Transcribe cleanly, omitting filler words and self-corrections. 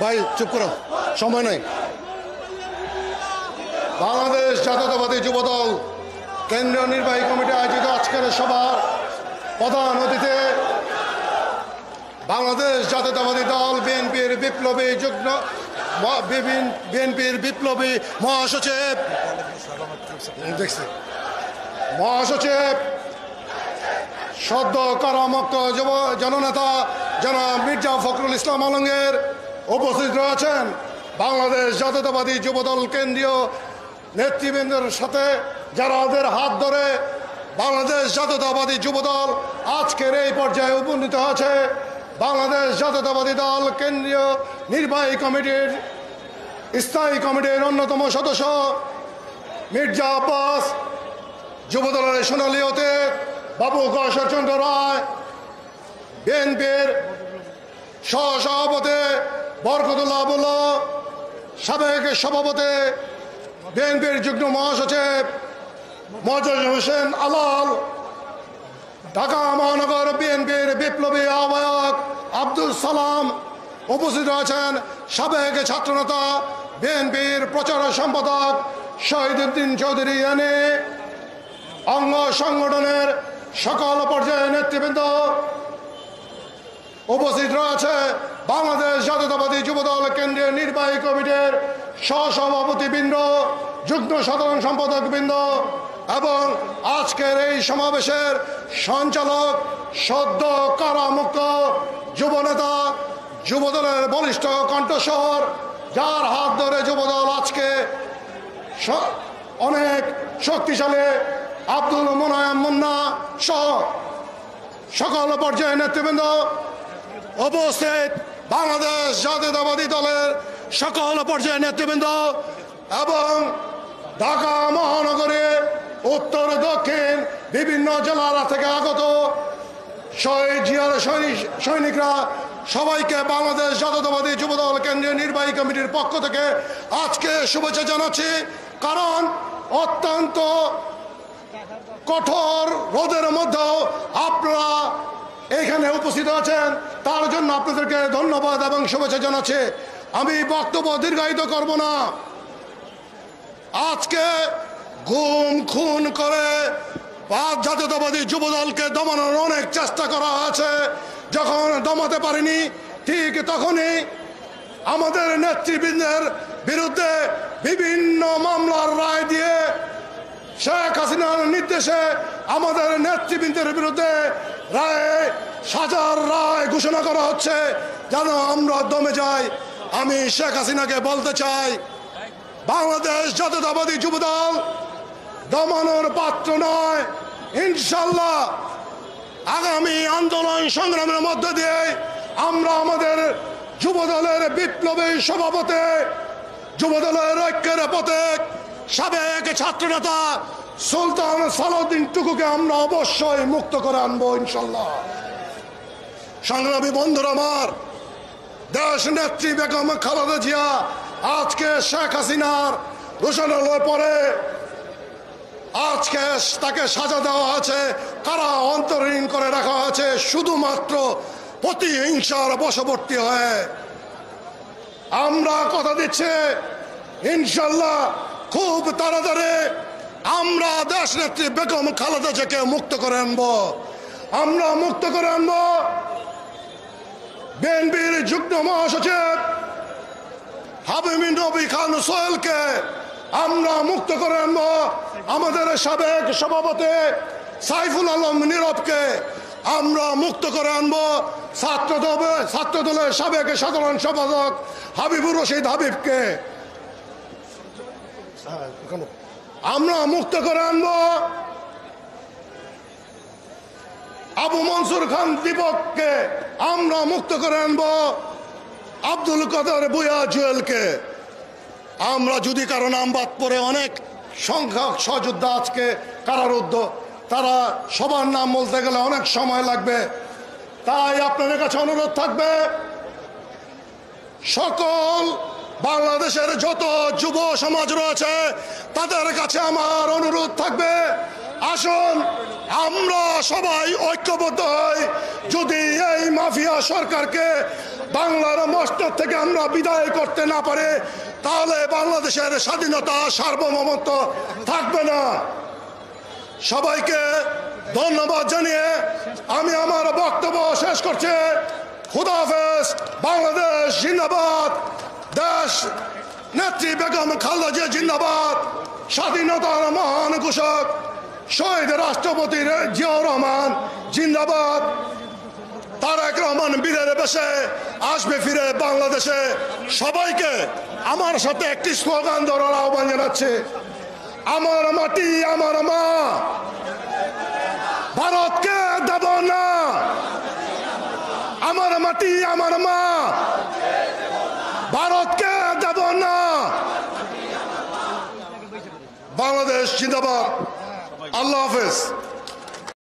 ভাই চুপ করো, সময় নাই। বাংলাদেশ জাতীয়তাবাদী যুবদল কেন্দ্রীয় নির্বাহী কমিটি আয়োজিত আজকের সভার প্রধান অতিথি বাংলাদেশ জাতীয়তাবাদী দল বিএনপির বিপ্লবী মহাসচিব সদ্য কারামুক্ত যুব জননেতা জনাব মির্জা ফখরুল ইসলাম আলমগীর উপস্থিত রয়েছেন। বাংলাদেশ জাতীয়তাবাদী যুবদল কেন্দ্রীয় নেতৃবৃন্দের সাথে যারা ওদের হাত ধরে বাংলাদেশ জাতীয়তাবাদী যুবদল আজকের এই পর্যায়ে উপনীত হয়েছে। বাংলাদেশ জাতীয়তাবাদী দল কেন্দ্রীয় নির্বাহী কমিটির স্থায়ী কমিটির অন্যতম সদস্য মির্জা আব্বাস, যুবদলের সোনালী অতীত বাবু গয়েশ্বরচন্দ্র রায়, বিএনপির সহসভাপতি বরকতুল্লাহ আবুল্লাহ, সাবেক সভাপতি বিএনপির যুগ্ম মহাসচিব মোয়াজ্জেম হোসেন আলাল, ঢাকা মহানগর বিএনপির বিপ্লবী আহ্বায়ক আব্দুল সালাম উপস্থিত রয়েছেন। সাবেক ছাত্রনেতা বিএনপির প্রচার সম্পাদক শহীদুদ্দিন চৌধুরী এনে, অঙ্গ সংগঠনের সকল পর্যায়ের নেতৃবৃন্দ উপস্থিত রয়েছে। বাংলাদেশ জাতীয়তাবাদী যুবদল কেন্দ্রীয় নির্বাহী কমিটির সহসভাপতিবৃন্দ, যুগ্ম সাধারণ সম্পাদকবৃন্দ এবং আজকের এই সমাবেশের সঞ্চালক সদ্য কারামুক্ত যুবনেতা, যুবদলের বলিষ্ঠ কণ্ঠস্বর, যার হাত ধরে যুবদল আজকে অনেক শক্তিশালী আব্দুল মোনায়েম মুন্না সহ সকল পর্যায়ের নেতৃবৃন্দ উপস্থিত। বাংলাদেশ জাতীয়তাবাদী দলের সকল পর্যায়ের নেতৃবৃন্দ এবং ঢাকা মহানগরে উত্তর দক্ষিণ বিভিন্ন জেলা থেকে আগত শহীদ জিয়ার সৈনিকরা সবাইকে বাংলাদেশ জাতীয়তাবাদী যুবদল কেন্দ্রীয় নির্বাহী কমিটির পক্ষ থেকে আজকে শুভেচ্ছা জানাচ্ছি। কারণ অত্যন্ত কঠোর রোদের মধ্যেও আপনারা এখানে উপস্থিত আছেন, তার জন্য আপনাদেরকে ধন্যবাদ এবং শুভেচ্ছা জানাচ্ছি। আমি বক্তব্য দীর্ঘায়িত করব না। আজকে গুম খুন করে জাতীয়তাবাদী যুবদলকে দমানোর অনেক চেষ্টা করা হয়েছে। যখন দমাতে পারেনি ঠিক তখনই আমাদের নেতৃবৃন্দের বিরুদ্ধে বিভিন্ন মামলার রায় দিয়ে শেখ হাসিনার নির্দেশে আমাদের নেতৃবৃন্দের বিরুদ্ধে সাজার রায় ঘোষণা করা হচ্ছে যেন আমরা দমে যাই। আমি শেখ হাসিনাকে বলতে চাই, বাংলাদেশ জাতীয়তাবাদী যুবদল দমানোর পাত্র নয়। ইনশাল্লাহ আগামী আন্দোলন সংগ্রামের মধ্য দিয়ে আমরা আমাদের যুবদলের বিপ্লবী সভাপতি, যুবদলের ঐক্যের প্রতীক সাবেক ছাত্রনেতা সুলতান সালাউদ্দিন টুকুকে আমরা অবশ্যই মুক্ত করে আনবো ইনশাল্লাহ। সংগ্রামী বন্ধুরা আমার, দেশ নেত্রী বেগম খালেদা জিয়া আজকে শেখ হাসিনার ঘোষণার পরে আজকে তাকে সাজা দেওয়া হয়েছে, কারা অন্তরীণ করে রাখা হয়েছে শুধুমাত্র প্রতিহিংসার বশবর্তী হয়ে। আমরা কথা দিচ্ছি ইনশাল্লাহ খুব তাড়াতাড়ি আমরা দেশ নেত্রী বেগম খালেদা জিয়াকে মুক্ত করে আনবো। আমরা মুক্ত করে আনবো বিএনপির যুগ্ম মহাসচিব হাবিবুর নবী খান সোহেলকে, আমরা মুক্ত করে আনবো আমাদের সাবেক সভাপতি সাইফুল আলম নীরবকে, আমরা মুক্ত করে আনবো ছাত্রদলের সাবেক সাধারণ সম্পাদক হাবিবুর রশিদ হাবিবকে, আমরা মুক্ত করে আনবো আবু মনসুর খান দীপককে, আমরা মুক্ত করে আনবো আব্দুল কাদের বুয়া জুয়েলকে। আমরা যদি কারো নাম বাদ পড়ে অনেক সংখ্যক সহযোদ্ধা আজকে কারারুদ্ধ, তারা সবার নাম বলতে গেলে অনেক সময় লাগবে। তাই আপনাদের কাছে অনুরোধ থাকবে, সকল বাংলাদেশের যত যুব সমাজ রয়েছে তাদের কাছে আমার অনুরোধ থাকবে, আসুন আমরা সবাই ঐক্যবদ্ধ হই, যদি এই মাফিয়া সরকারকে বাংলার মস্তক থেকে আমরা বিদায় করতে না পারে, তাহলে বাংলাদেশের স্বাধীনতা সার্বভৌমত্ব থাকবে না। সবাইকে ধন্যবাদ জানিয়ে আমি আমার বক্তব্য শেষ করছি। খুদা হাফেজ। বাংলাদেশ জিন্দাবাদ। দেশ নেত্রী বেগম খালেদা জিয়া জিন্দাবাদ। স্বাধীনতার মহান ঘোষক শহীদ রাষ্ট্রপতি জিয়াউর রহমান জিন্দাবাদ। তারেক রহমান বীরের বেশে আসবে ফিরে বাংলাদেশে। সবাইকে আমার সাথে একটি স্লোগান ধরার আহ্বান জানাচ্ছে, আমার মাটি আমার মা, ভারতকে দেব না। আমার মাটি আমার মা, ভারতকে দেব না। বাংলাদেশ জিন্দাবাদ। আল্লাহ হাফেজ।